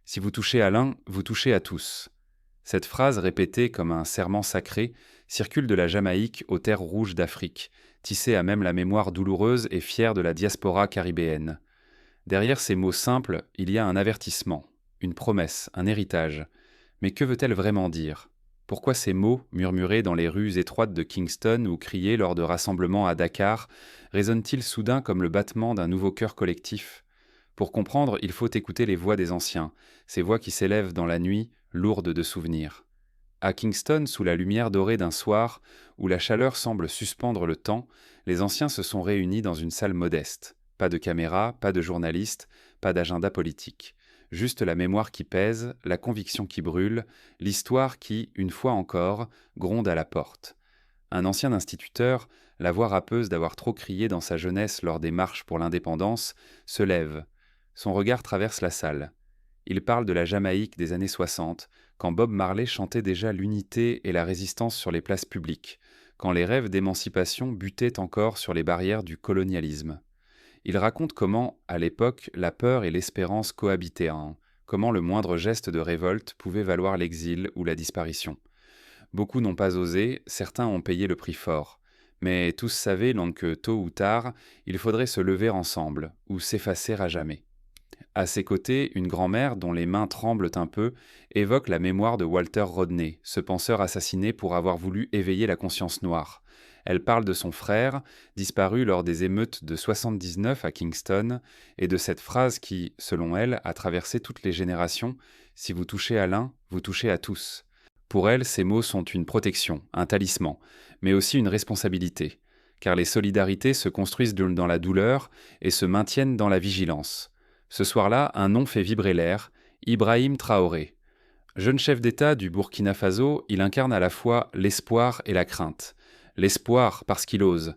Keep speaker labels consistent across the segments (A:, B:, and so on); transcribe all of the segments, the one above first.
A: Si vous touchez à l'un, vous touchez à tous. Cette phrase, répétée comme un serment sacré, circule de la Jamaïque aux terres rouges d'Afrique, tissée à même la mémoire douloureuse et fière de la diaspora caribéenne. Derrière ces mots simples, il y a un avertissement, une promesse, un héritage. Mais que veut-elle vraiment dire? Pourquoi ces mots, murmurés dans les rues étroites de Kingston ou criés lors de rassemblements à Dakar, résonnent-ils soudain comme le battement d'un nouveau cœur collectif? Pour comprendre, il faut écouter les voix des anciens, ces voix qui s'élèvent dans la nuit, lourdes de souvenirs. À Kingston, sous la lumière dorée d'un soir, où la chaleur semble suspendre le temps, les anciens se sont réunis dans une salle modeste. Pas de caméra, pas de journalistes, pas d'agenda politique. Juste la mémoire qui pèse, la conviction qui brûle, l'histoire qui, une fois encore, gronde à la porte. Un ancien instituteur, la voix râpeuse d'avoir trop crié dans sa jeunesse lors des marches pour l'indépendance, se lève. Son regard traverse la salle. Il parle de la Jamaïque des années 60, quand Bob Marley chantait déjà l'unité et la résistance sur les places publiques, quand les rêves d'émancipation butaient encore sur les barrières du colonialisme. Il raconte comment, à l'époque, la peur et l'espérance cohabitaient, comment le moindre geste de révolte pouvait valoir l'exil ou la disparition. Beaucoup n'ont pas osé, certains ont payé le prix fort. Mais tous savaient donc que, tôt ou tard, il faudrait se lever ensemble, ou s'effacer à jamais. À ses côtés, une grand-mère, dont les mains tremblent un peu, évoque la mémoire de Walter Rodney, ce penseur assassiné pour avoir voulu éveiller la conscience noire. Elle parle de son frère, disparu lors des émeutes de 79 à Kingston, et de cette phrase qui, selon elle, a traversé toutes les générations: « Si vous touchez à l'un, vous touchez à tous ». Pour elle, ces mots sont une protection, un talisman, mais aussi une responsabilité, car les solidarités se construisent dans la douleur et se maintiennent dans la vigilance. Ce soir-là, un nom fait vibrer l'air, Ibrahim Traoré. Jeune chef d'État du Burkina Faso, il incarne à la fois l'espoir et la crainte. L'espoir parce qu'il ose,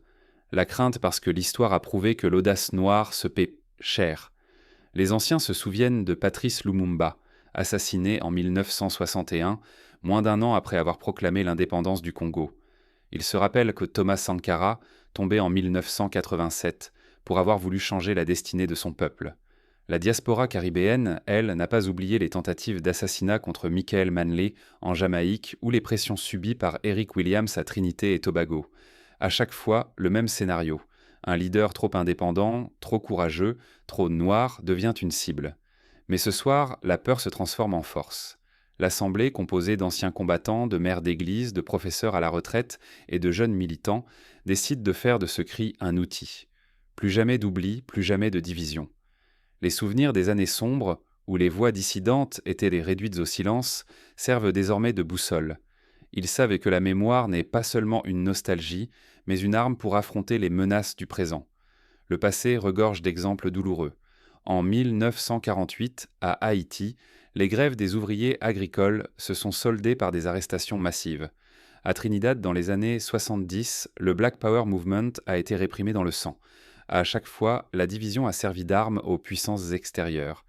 A: la crainte parce que l'histoire a prouvé que l'audace noire se paie cher. Les anciens se souviennent de Patrice Lumumba, assassiné en 1961, moins d'un an après avoir proclamé l'indépendance du Congo. Ils se rappellent que Thomas Sankara, tombé en 1987, pour avoir voulu changer la destinée de son peuple. La diaspora caribéenne, elle, n'a pas oublié les tentatives d'assassinat contre Michael Manley en Jamaïque ou les pressions subies par Eric Williams à Trinité et Tobago. À chaque fois, le même scénario. Un leader trop indépendant, trop courageux, trop noir devient une cible. Mais ce soir, la peur se transforme en force. L'Assemblée, composée d'anciens combattants, de maires d'église, de professeurs à la retraite et de jeunes militants, décide de faire de ce cri un outil. Plus jamais d'oubli, plus jamais de division. Les souvenirs des années sombres, où les voix dissidentes étaient les réduites au silence, servent désormais de boussole. Ils savent que la mémoire n'est pas seulement une nostalgie, mais une arme pour affronter les menaces du présent. Le passé regorge d'exemples douloureux. En 1948, à Haïti, les grèves des ouvriers agricoles se sont soldées par des arrestations massives. À Trinidad, dans les années 70, le Black Power Movement a été réprimé dans le sang. À chaque fois, la division a servi d'arme aux puissances extérieures.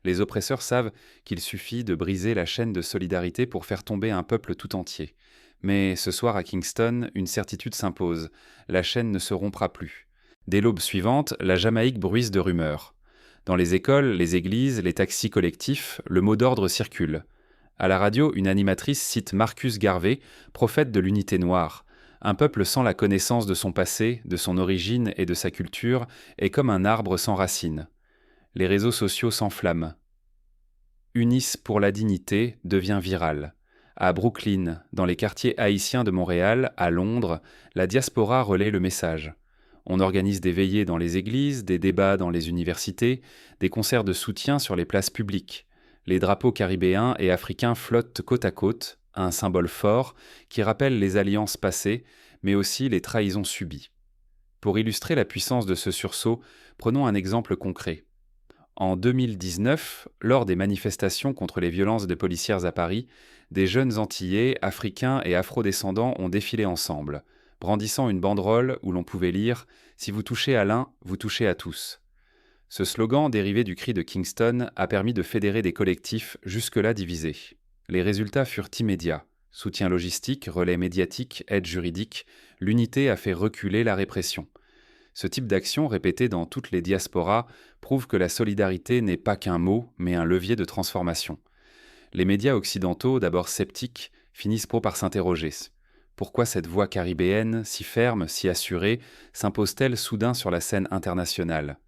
A: Les oppresseurs savent qu'il suffit de briser la chaîne de solidarité pour faire tomber un peuple tout entier. Mais ce soir à Kingston, une certitude s'impose. La chaîne ne se rompra plus. Dès l'aube suivante, la Jamaïque bruise de rumeurs. Dans les écoles, les églises, les taxis collectifs, le mot d'ordre circule. À la radio, une animatrice cite Marcus Garvey, prophète de l'unité noire. Un peuple sans la connaissance de son passé, de son origine et de sa culture est comme un arbre sans racines. Les réseaux sociaux s'enflamment. Unis pour la dignité devient viral. À Brooklyn, dans les quartiers haïtiens de Montréal, à Londres, la diaspora relaie le message. On organise des veillées dans les églises, des débats dans les universités, des concerts de soutien sur les places publiques. Les drapeaux caribéens et africains flottent côte à côte, un symbole fort qui rappelle les alliances passées, mais aussi les trahisons subies. Pour illustrer la puissance de ce sursaut, prenons un exemple concret. En 2019, lors des manifestations contre les violences de policières à Paris, des jeunes Antillais, Africains et Afro-descendants ont défilé ensemble, brandissant une banderole où l'on pouvait lire « Si vous touchez à l'un, vous touchez à tous ». Ce slogan, dérivé du cri de Kingston, a permis de fédérer des collectifs jusque-là divisés. Les résultats furent immédiats. Soutien logistique, relais médiatique, aide juridique, l'unité a fait reculer la répression. Ce type d'action, répété dans toutes les diasporas, prouve que la solidarité n'est pas qu'un mot, mais un levier de transformation. Les médias occidentaux, d'abord sceptiques, finissent par s'interroger. Pourquoi cette voix caribéenne, si ferme, si assurée, s'impose-t-elle soudain sur la scène internationale?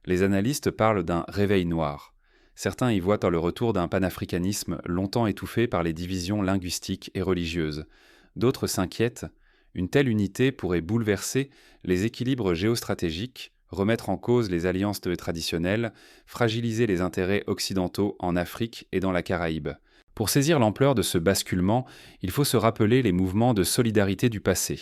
A: Les analystes parlent d'un réveil noir. Certains y voient le retour d'un panafricanisme longtemps étouffé par les divisions linguistiques et religieuses. D'autres s'inquiètent. Une telle unité pourrait bouleverser les équilibres géostratégiques, remettre en cause les alliances traditionnelles, fragiliser les intérêts occidentaux en Afrique et dans la Caraïbe. Pour saisir l'ampleur de ce basculement, il faut se rappeler les mouvements de solidarité du passé.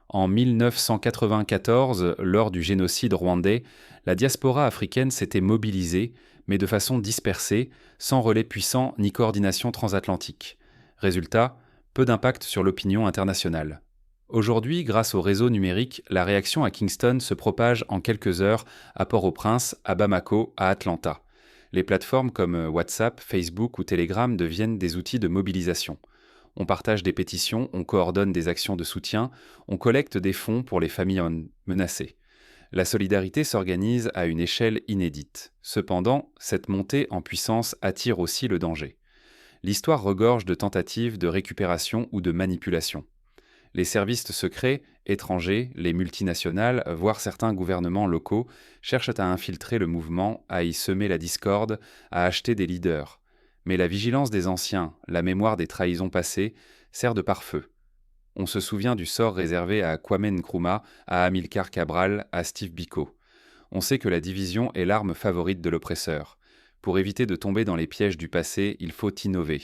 A: En 1994, lors du génocide rwandais, la diaspora africaine s'était mobilisée, mais de façon dispersée, sans relais puissant ni coordination transatlantique. Résultat, peu d'impact sur l'opinion internationale. Aujourd'hui, grâce au réseau numérique, la réaction à Kingston se propage en quelques heures à Port-au-Prince, à Bamako, à Atlanta. Les plateformes comme WhatsApp, Facebook ou Telegram deviennent des outils de mobilisation. On partage des pétitions, on coordonne des actions de soutien, on collecte des fonds pour les familles menacées. La solidarité s'organise à une échelle inédite. Cependant, cette montée en puissance attire aussi le danger. L'histoire regorge de tentatives de récupération ou de manipulation. Les services secrets, étrangers, les multinationales, voire certains gouvernements locaux, cherchent à infiltrer le mouvement, à y semer la discorde, à acheter des leaders. Mais la vigilance des anciens, la mémoire des trahisons passées, sert de pare-feu. On se souvient du sort réservé à Kwame Nkrumah, à Amilcar Cabral, à Steve Biko. On sait que la division est l'arme favorite de l'oppresseur. Pour éviter de tomber dans les pièges du passé, il faut innover.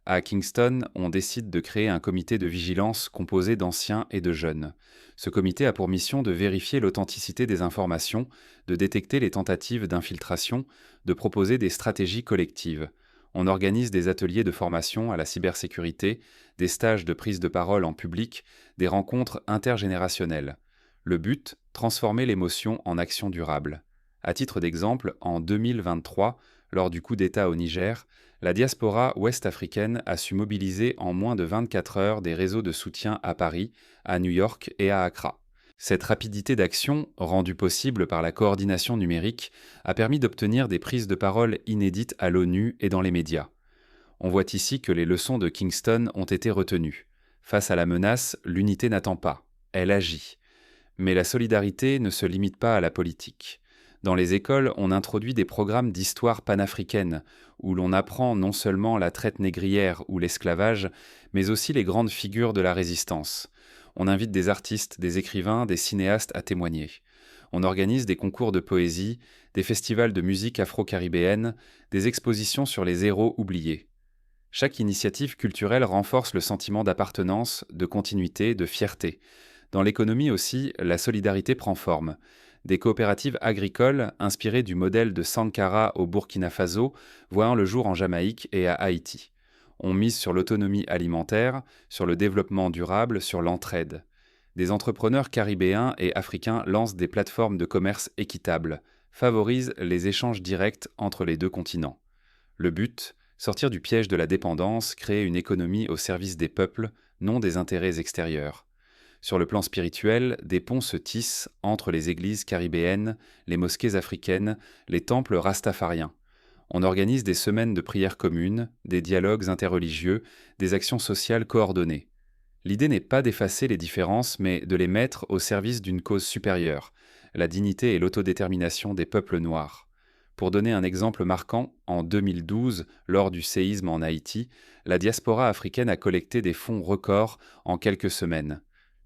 A: À Kingston, on décide de créer un comité de vigilance composé d'anciens et de jeunes. Ce comité a pour mission de vérifier l'authenticité des informations, de détecter les tentatives d'infiltration, de proposer des stratégies collectives. On organise des ateliers de formation à la cybersécurité, des stages de prise de parole en public, des rencontres intergénérationnelles. Le but, transformer l'émotion en action durable. À titre d'exemple, en 2023, lors du coup d'État au Niger, la diaspora ouest-africaine a su mobiliser en moins de 24 heures des réseaux de soutien à Paris, à New York et à Accra. Cette rapidité d'action, rendue possible par la coordination numérique, a permis d'obtenir des prises de parole inédites à l'ONU et dans les médias. On voit ici que les leçons de Kingston ont été retenues. Face à la menace, l'unité n'attend pas, elle agit. Mais la solidarité ne se limite pas à la politique. Dans les écoles, on introduit des programmes d'histoire panafricaine, où l'on apprend non seulement la traite négrière ou l'esclavage, mais aussi les grandes figures de la résistance. On invite des artistes, des écrivains, des cinéastes à témoigner. On organise des concours de poésie, des festivals de musique afro-caribéenne, des expositions sur les héros oubliés. Chaque initiative culturelle renforce le sentiment d'appartenance, de continuité, de fierté. Dans l'économie aussi, la solidarité prend forme. Des coopératives agricoles, inspirées du modèle de Sankara au Burkina Faso, voient le jour en Jamaïque et à Haïti. On mise sur l'autonomie alimentaire, sur le développement durable, sur l'entraide. Des entrepreneurs caribéens et africains lancent des plateformes de commerce équitables, favorisent les échanges directs entre les deux continents. Le but, sortir du piège de la dépendance, créer une économie au service des peuples, non des intérêts extérieurs. Sur le plan spirituel, des ponts se tissent entre les églises caribéennes, les mosquées africaines, les temples rastafariens. On organise des semaines de prières communes, des dialogues interreligieux, des actions sociales coordonnées. L'idée n'est pas d'effacer les différences, mais de les mettre au service d'une cause supérieure, la dignité et l'autodétermination des peuples noirs. Pour donner un exemple marquant, en 2012, lors du séisme en Haïti, la diaspora africaine a collecté des fonds records en quelques semaines.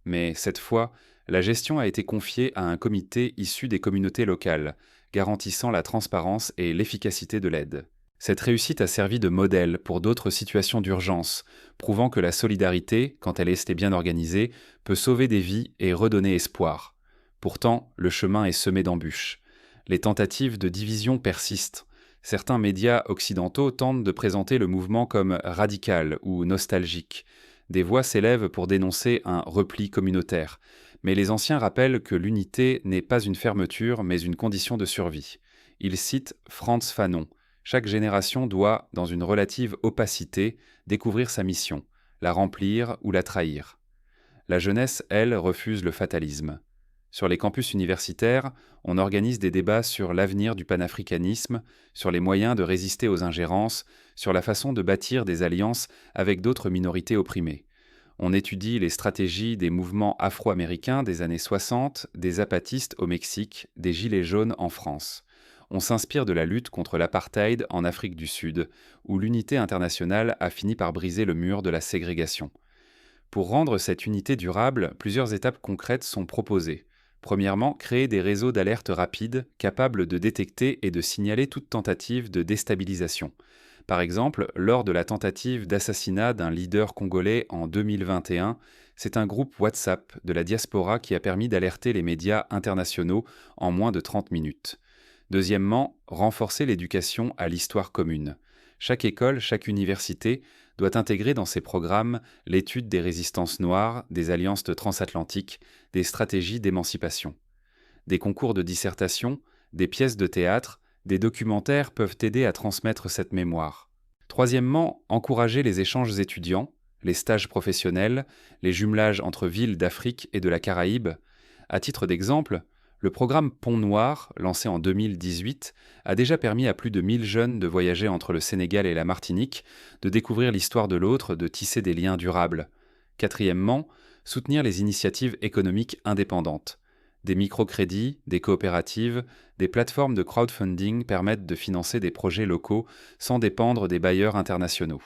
A: Mais cette fois, la gestion a été confiée à un comité issu des communautés locales, garantissant la transparence et l'efficacité de l'aide. Cette réussite a servi de modèle pour d'autres situations d'urgence, prouvant que la solidarité, quand elle est bien organisée, peut sauver des vies et redonner espoir. Pourtant, le chemin est semé d'embûches. Les tentatives de division persistent. Certains médias occidentaux tentent de présenter le mouvement comme radical ou nostalgique. Des voix s'élèvent pour dénoncer un repli communautaire. Mais les anciens rappellent que l'unité n'est pas une fermeture, mais une condition de survie. Ils citent Frantz Fanon. Chaque génération doit, dans une relative opacité, découvrir sa mission, la remplir ou la trahir. La jeunesse, elle, refuse le fatalisme. Sur les campus universitaires, on organise des débats sur l'avenir du panafricanisme, sur les moyens de résister aux ingérences, sur la façon de bâtir des alliances avec d'autres minorités opprimées. On étudie les stratégies des mouvements afro-américains des années 60, des zapatistes au Mexique, des Gilets jaunes en France. On s'inspire de la lutte contre l'apartheid en Afrique du Sud, où l'unité internationale a fini par briser le mur de la ségrégation. Pour rendre cette unité durable, plusieurs étapes concrètes sont proposées. Premièrement, créer des réseaux d'alerte rapides capables de détecter et de signaler toute tentative de déstabilisation. Par exemple, lors de la tentative d'assassinat d'un leader congolais en 2021, c'est un groupe WhatsApp de la diaspora qui a permis d'alerter les médias internationaux en moins de 30 minutes. Deuxièmement, renforcer l'éducation à l'histoire commune. Chaque école, chaque université doit intégrer dans ses programmes l'étude des résistances noires, des alliances transatlantiques, des stratégies d'émancipation. Des concours de dissertation, des pièces de théâtre, des documentaires peuvent aider à transmettre cette mémoire. Troisièmement, encourager les échanges étudiants, les stages professionnels, les jumelages entre villes d'Afrique et de la Caraïbe. À titre d'exemple, le programme Pont Noir, lancé en 2018, a déjà permis à plus de 1000 jeunes de voyager entre le Sénégal et la Martinique, de découvrir l'histoire de l'autre, de tisser des liens durables. Quatrièmement, soutenir les initiatives économiques indépendantes. Des microcrédits, des coopératives, des plateformes de crowdfunding permettent de financer des projets locaux sans dépendre des bailleurs internationaux.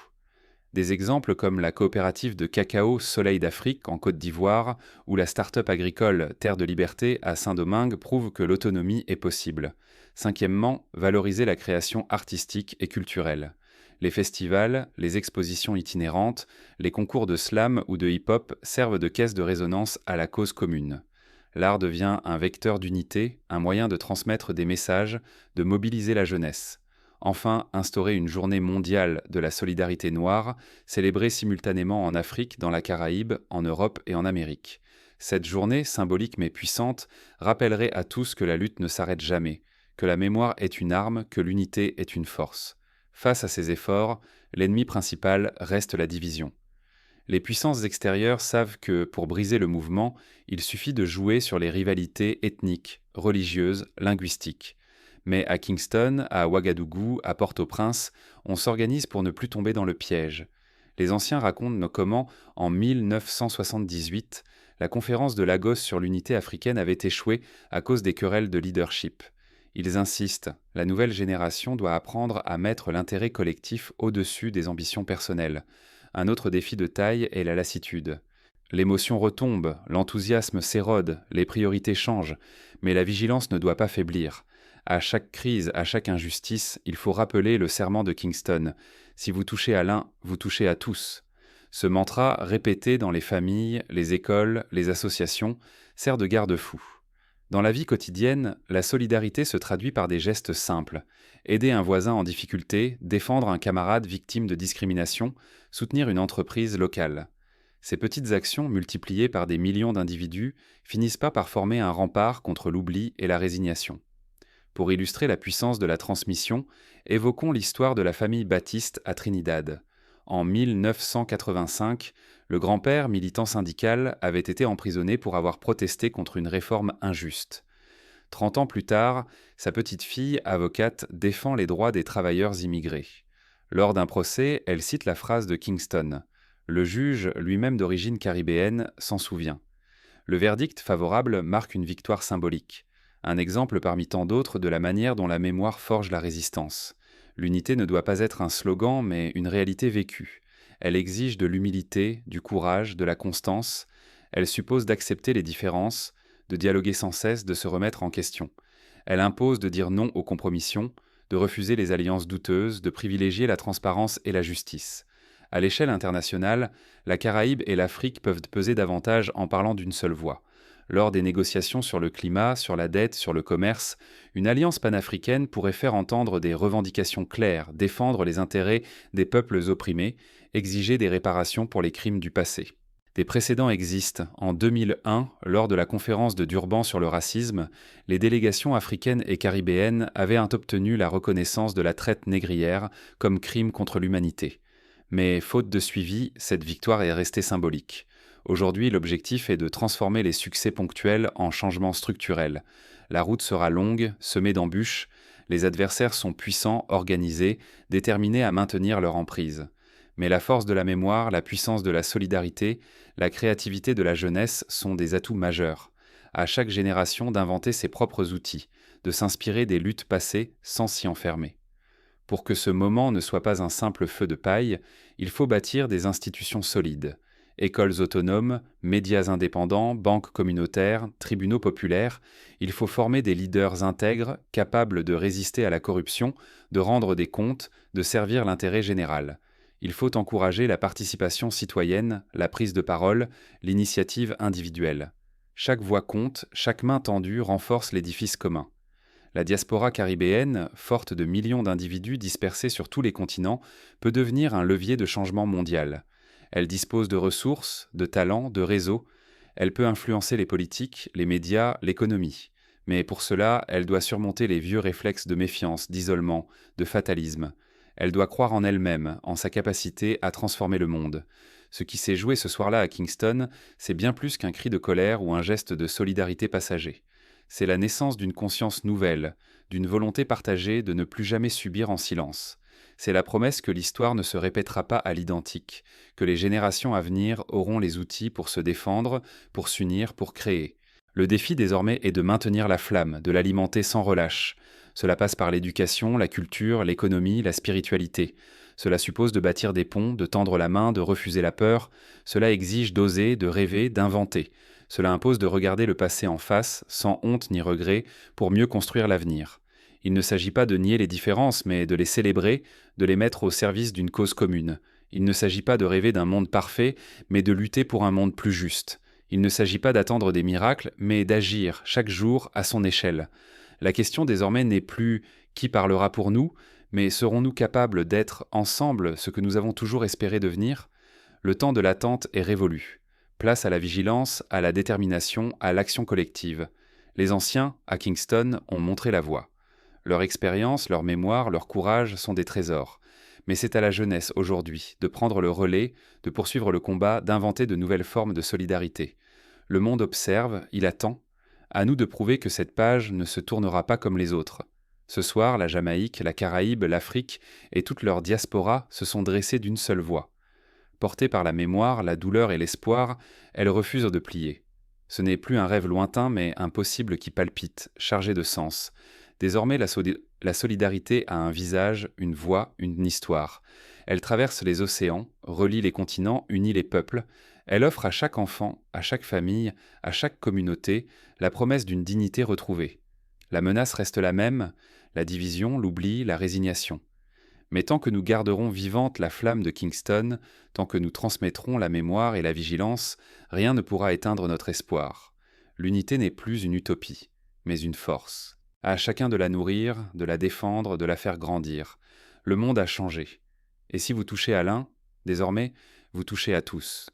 A: Des exemples comme la coopérative de cacao Soleil d'Afrique en Côte d'Ivoire ou la start-up agricole Terre de Liberté à Saint-Domingue prouvent que l'autonomie est possible. Cinquièmement, valoriser la création artistique et culturelle. Les festivals, les expositions itinérantes, les concours de slam ou de hip-hop servent de caisse de résonance à la cause commune. L'art devient un vecteur d'unité, un moyen de transmettre des messages, de mobiliser la jeunesse. Enfin, instaurer une journée mondiale de la solidarité noire, célébrée simultanément en Afrique, dans la Caraïbe, en Europe et en Amérique. Cette journée, symbolique mais puissante, rappellerait à tous que la lutte ne s'arrête jamais, que la mémoire est une arme, que l'unité est une force. Face à ces efforts, l'ennemi principal reste la division. Les puissances extérieures savent que, pour briser le mouvement, il suffit de jouer sur les rivalités ethniques, religieuses, linguistiques. Mais à Kingston, à Ouagadougou, à Port-au-Prince, on s'organise pour ne plus tomber dans le piège. Les anciens racontent comment, en 1978, la conférence de Lagos sur l'unité africaine avait échoué à cause des querelles de leadership. Ils insistent, la nouvelle génération doit apprendre à mettre l'intérêt collectif au-dessus des ambitions personnelles. Un autre défi de taille est la lassitude. L'émotion retombe, l'enthousiasme s'érode, les priorités changent, mais la vigilance ne doit pas faiblir. À chaque crise, à chaque injustice, il faut rappeler le serment de Kingston. Si vous touchez à l'un, vous touchez à tous. Ce mantra, répété dans les familles, les écoles, les associations, sert de garde-fou. Dans la vie quotidienne, la solidarité se traduit par des gestes simples. Aider un voisin en difficulté, défendre un camarade victime de discrimination, soutenir une entreprise locale. Ces petites actions, multipliées par des millions d'individus, finissent par former un rempart contre l'oubli et la résignation. Pour illustrer la puissance de la transmission, évoquons l'histoire de la famille Baptiste à Trinidad. En 1985, le grand-père, militant syndical, avait été emprisonné pour avoir protesté contre une réforme injuste. 30 ans plus tard, sa petite-fille, avocate, défend les droits des travailleurs immigrés. Lors d'un procès, elle cite la phrase de Kingston. Le juge, lui-même d'origine caribéenne, s'en souvient. Le verdict favorable marque une victoire symbolique. Un exemple parmi tant d'autres de la manière dont la mémoire forge la résistance. L'unité ne doit pas être un slogan, mais une réalité vécue. Elle exige de l'humilité, du courage, de la constance. Elle suppose d'accepter les différences, de dialoguer sans cesse, de se remettre en question. Elle impose de dire non aux compromissions, de refuser les alliances douteuses, de privilégier la transparence et la justice. À l'échelle internationale, la Caraïbe et l'Afrique peuvent peser davantage en parlant d'une seule voix. Lors des négociations sur le climat, sur la dette, sur le commerce, une alliance panafricaine pourrait faire entendre des revendications claires, défendre les intérêts des peuples opprimés, exiger des réparations pour les crimes du passé. Des précédents existent. En 2001, lors de la conférence de Durban sur le racisme, les délégations africaines et caribéennes avaient obtenu la reconnaissance de la traite négrière comme crime contre l'humanité. Mais faute de suivi, cette victoire est restée symbolique. Aujourd'hui, l'objectif est de transformer les succès ponctuels en changements structurels. La route sera longue, semée d'embûches, les adversaires sont puissants, organisés, déterminés à maintenir leur emprise. Mais la force de la mémoire, la puissance de la solidarité, la créativité de la jeunesse sont des atouts majeurs. À chaque génération d'inventer ses propres outils, de s'inspirer des luttes passées sans s'y enfermer. Pour que ce moment ne soit pas un simple feu de paille, il faut bâtir des institutions solides. Écoles autonomes, médias indépendants, banques communautaires, tribunaux populaires, il faut former des leaders intègres, capables de résister à la corruption, de rendre des comptes, de servir l'intérêt général. Il faut encourager la participation citoyenne, la prise de parole, l'initiative individuelle. Chaque voix compte, chaque main tendue renforce l'édifice commun. La diaspora caribéenne, forte de millions d'individus dispersés sur tous les continents, peut devenir un levier de changement mondial. Elle dispose de ressources, de talents, de réseaux. Elle peut influencer les politiques, les médias, l'économie. Mais pour cela, elle doit surmonter les vieux réflexes de méfiance, d'isolement, de fatalisme. Elle doit croire en elle-même, en sa capacité à transformer le monde. Ce qui s'est joué ce soir-là à Kingston, c'est bien plus qu'un cri de colère ou un geste de solidarité passager. C'est la naissance d'une conscience nouvelle, d'une volonté partagée de ne plus jamais subir en silence. C'est la promesse que l'histoire ne se répétera pas à l'identique, que les générations à venir auront les outils pour se défendre, pour s'unir, pour créer. Le défi désormais est de maintenir la flamme, de l'alimenter sans relâche. Cela passe par l'éducation, la culture, l'économie, la spiritualité. Cela suppose de bâtir des ponts, de tendre la main, de refuser la peur. Cela exige d'oser, de rêver, d'inventer. Cela impose de regarder le passé en face, sans honte ni regret, pour mieux construire l'avenir. Il ne s'agit pas de nier les différences, mais de les célébrer, de les mettre au service d'une cause commune. Il ne s'agit pas de rêver d'un monde parfait, mais de lutter pour un monde plus juste. Il ne s'agit pas d'attendre des miracles, mais d'agir, chaque jour, à son échelle. La question désormais n'est plus « qui parlera pour nous ?», mais serons-nous capables d'être, ensemble, ce que nous avons toujours espéré devenir ? Le temps de l'attente est révolu. Place à la vigilance, à la détermination, à l'action collective. Les anciens, à Kingston, ont montré la voie. Leur expérience, leur mémoire, leur courage sont des trésors. Mais c'est à la jeunesse, aujourd'hui, de prendre le relais, de poursuivre le combat, d'inventer de nouvelles formes de solidarité. Le monde observe, il attend. À nous de prouver que cette page ne se tournera pas comme les autres. Ce soir, la Jamaïque, la Caraïbe, l'Afrique et toute leur diaspora se sont dressées d'une seule voix. Portée par la mémoire, la douleur et l'espoir, elles refusent de plier. Ce n'est plus un rêve lointain, mais un possible qui palpite, chargé de sens. Désormais, la solidarité a un visage, une voix, une histoire. Elle traverse les océans, relie les continents, unit les peuples. Elle offre à chaque enfant, à chaque famille, à chaque communauté, la promesse d'une dignité retrouvée. La menace reste la même, la division, l'oubli, la résignation. Mais tant que nous garderons vivante la flamme de Kingston, tant que nous transmettrons la mémoire et la vigilance, rien ne pourra éteindre notre espoir. L'unité n'est plus une utopie, mais une force. À chacun de la nourrir, de la défendre, de la faire grandir. Le monde a changé. Et si vous touchez à l'un, désormais, vous touchez à tous.